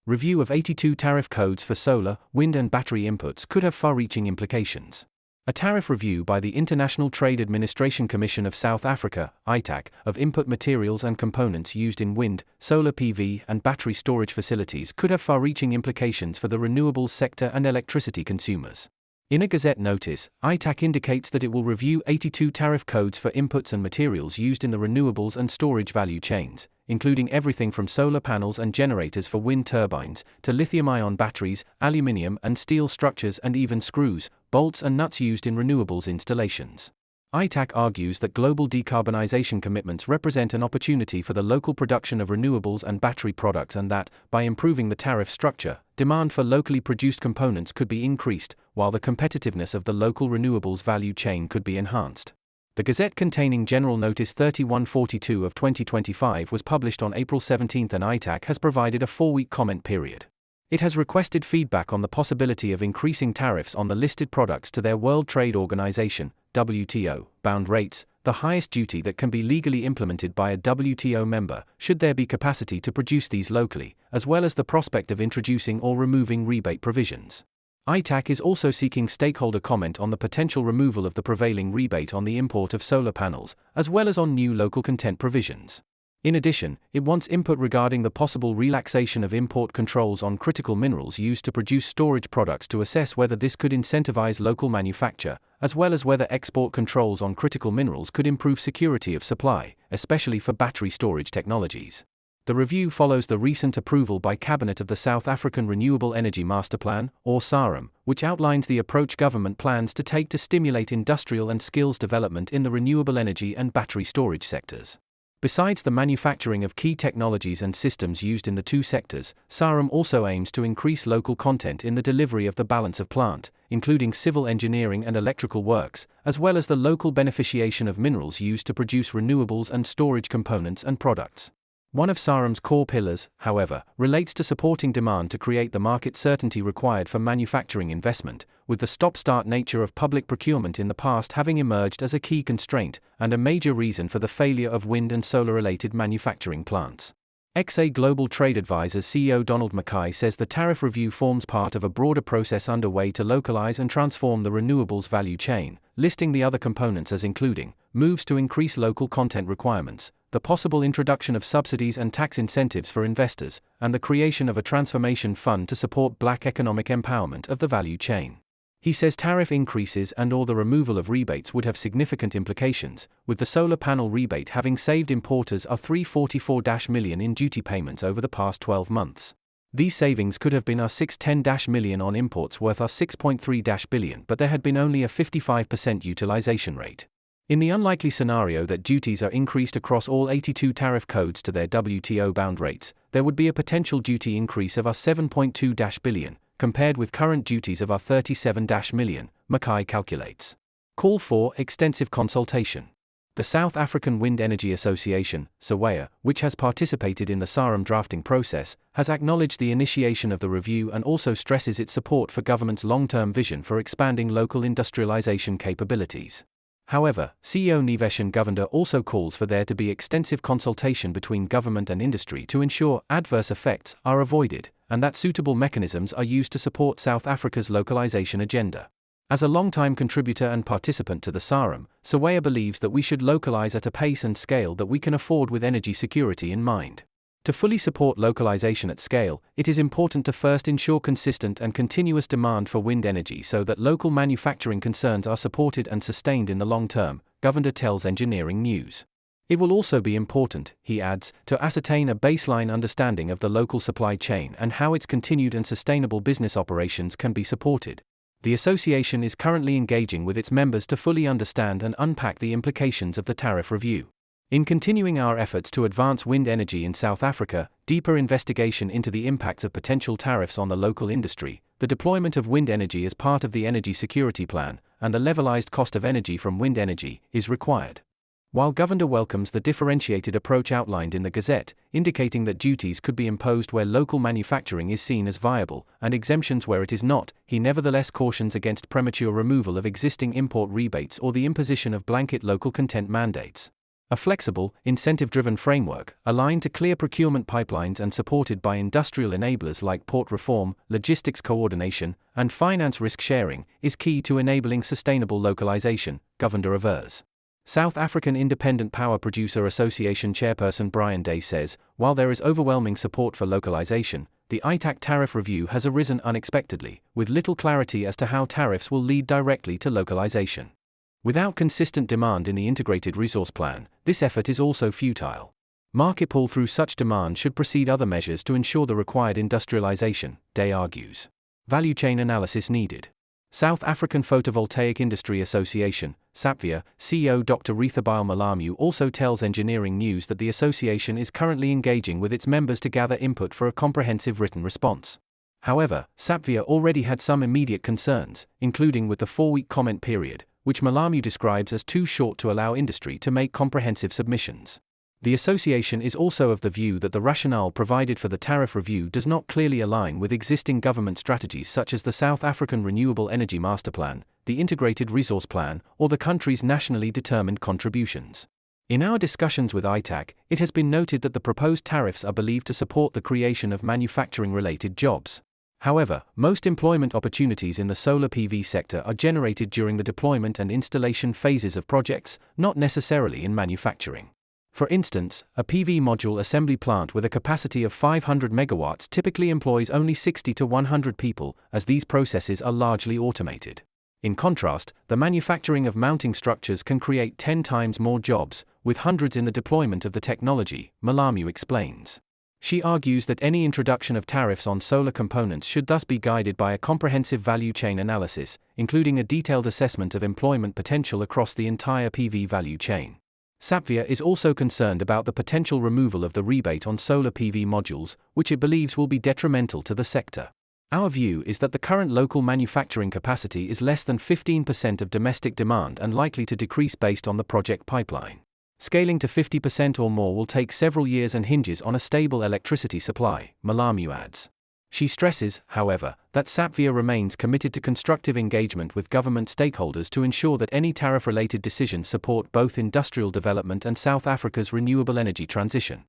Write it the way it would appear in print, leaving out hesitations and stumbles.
review of 82 tariff codes for solar, wind and battery inputs could have far-reaching implications. A tariff review by the International Trade Administration Commission of South Africa, Itac, of input materials and components used in wind, solar PV and battery storage facilities could have far-reaching implications for the renewables sector and electricity consumers. In a Gazette notice, Itac indicates that it will review 82 tariff codes for inputs and materials used in the renewables and storage value chains, including everything from solar panels and generators for wind turbines, to lithium-ion batteries, aluminium and steel structures and even screws, bolts and nuts used in renewables installations. Itac argues that global decarbonisation commitments represent an opportunity for the local production of renewables and battery products and that, by improving the tariff structure, demand for locally produced components could be increased, while the competitiveness of the local renewables value chain could be enhanced. The Gazette containing General Notice 3142 of 2025 was published on April 17 and Itac has provided a 4-week comment period. It has requested feedback on the possibility of increasing tariffs on the listed products to their World Trade Organization, WTO, bound rates, the highest duty that can be legally implemented by a WTO member, should there be capacity to produce these locally, as well as the prospect of introducing or removing rebate provisions. Itac is also seeking stakeholder comment on the potential removal of the prevailing rebate on the import of solar panels, as well as on new local content provisions. In addition, it wants input regarding the possible relaxation of import controls on critical minerals used to produce storage products to assess whether this could incentivize local manufacture, as well as whether export controls on critical minerals could improve security of supply, especially for battery storage technologies. The review follows the recent approval by Cabinet of the South African Renewable Energy Masterplan, or SAREM, which outlines the approach government plans to take to stimulate industrial and skills development in the renewable energy and battery storage sectors. Besides the manufacturing of key technologies and systems used in the two sectors, SAREM also aims to increase local content in the delivery of the balance of plant, including civil engineering and electrical works, as well as the local beneficiation of minerals used to produce renewables and storage components and products. One of SAREM's core pillars, however, relates to supporting demand to create the market certainty required for manufacturing investment, with the stop-start nature of public procurement in the past having emerged as a key constraint and a major reason for the failure of wind and solar-related manufacturing plants. XA Global Trade Advisors CEO Donald Mackay says the tariff review forms part of a broader process underway to localize and transform the renewables value chain, listing the other components as including moves to increase local content requirements, the possible introduction of subsidies and tax incentives for investors, and the creation of a transformation fund to support black economic empowerment of the value chain. He says tariff increases and/or the removal of rebates would have significant implications, with the solar panel rebate having saved importers $344 million in duty payments over the past 12 months. These savings could have been $610 million on imports worth $6.3 billion, but there had been only a 55% utilization rate. In the unlikely scenario that duties are increased across all 82 tariff codes to their WTO bound rates, there would be a potential duty increase of $7.2 billion, compared with current duties of $37 million, Mackay calculates. Call for extensive consultation. The South African Wind Energy Association, SAWEA, which has participated in the SAREM drafting process, has acknowledged the initiation of the review and also stresses its support for government's long-term vision for expanding local industrialization capabilities. However, CEO Niveshan Govender also calls for there to be extensive consultation between government and industry to ensure adverse effects are avoided, and that suitable mechanisms are used to support South Africa's localization agenda. As a long-time contributor and participant to the SAREM, SAWEA believes that we should localize at a pace and scale that we can afford with energy security in mind. To fully support localization at scale, it is important to first ensure consistent and continuous demand for wind energy so that local manufacturing concerns are supported and sustained in the long term, Govender tells Engineering News. It will also be important, he adds, to ascertain a baseline understanding of the local supply chain and how its continued and sustainable business operations can be supported. The association is currently engaging with its members to fully understand and unpack the implications of the tariff review. In continuing our efforts to advance wind energy in South Africa, deeper investigation into the impacts of potential tariffs on the local industry, the deployment of wind energy as part of the Energy Security Plan, and the levelized cost of energy from wind energy, is required. While Govender welcomes the differentiated approach outlined in the Gazette, indicating that duties could be imposed where local manufacturing is seen as viable, and exemptions where it is not, he nevertheless cautions against premature removal of existing import rebates or the imposition of blanket local content mandates. A flexible, incentive-driven framework, aligned to clear procurement pipelines and supported by industrial enablers like port reform, logistics coordination, and finance risk sharing, is key to enabling sustainable localization, Governor avers. South African Independent Power Producer Association chairperson Brian Day says, while there is overwhelming support for localization, the Itac tariff review has arisen unexpectedly, with little clarity as to how tariffs will lead directly to localization. Without consistent demand in the integrated resource plan, this effort is also futile. Market pull through such demand should precede other measures to ensure the required industrialization, Day argues. Value chain analysis needed. South African Photovoltaic Industry Association, SAPVIA, CEO Dr. Rethabile Malamu also tells Engineering News that the association is currently engaging with its members to gather input for a comprehensive written response. However, SAPVIA already had some immediate concerns, including with the 4-week comment period, which Malamu describes as too short to allow industry to make comprehensive submissions. The association is also of the view that the rationale provided for the tariff review does not clearly align with existing government strategies such as the South African Renewable Energy Master Plan, the Integrated Resource Plan, or the country's nationally determined contributions. In our discussions with Itac, it has been noted that the proposed tariffs are believed to support the creation of manufacturing-related jobs. However, most employment opportunities in the solar PV sector are generated during the deployment and installation phases of projects, not necessarily in manufacturing. For instance, a PV module assembly plant with a capacity of 500 megawatts typically employs only 60 to 100 people, as these processes are largely automated. In contrast, the manufacturing of mounting structures can create 10 times more jobs, with hundreds in the deployment of the technology, Malamu explains. She argues that any introduction of tariffs on solar components should thus be guided by a comprehensive value chain analysis, including a detailed assessment of employment potential across the entire PV value chain. SAPVIA is also concerned about the potential removal of the rebate on solar PV modules, which it believes will be detrimental to the sector. Our view is that the current local manufacturing capacity is less than 15% of domestic demand and likely to decrease based on the project pipeline. Scaling to 50% or more will take several years and hinges on a stable electricity supply, Malamu adds. She stresses, however, that SAPVIA remains committed to constructive engagement with government stakeholders to ensure that any tariff-related decisions support both industrial development and South Africa's renewable energy transition.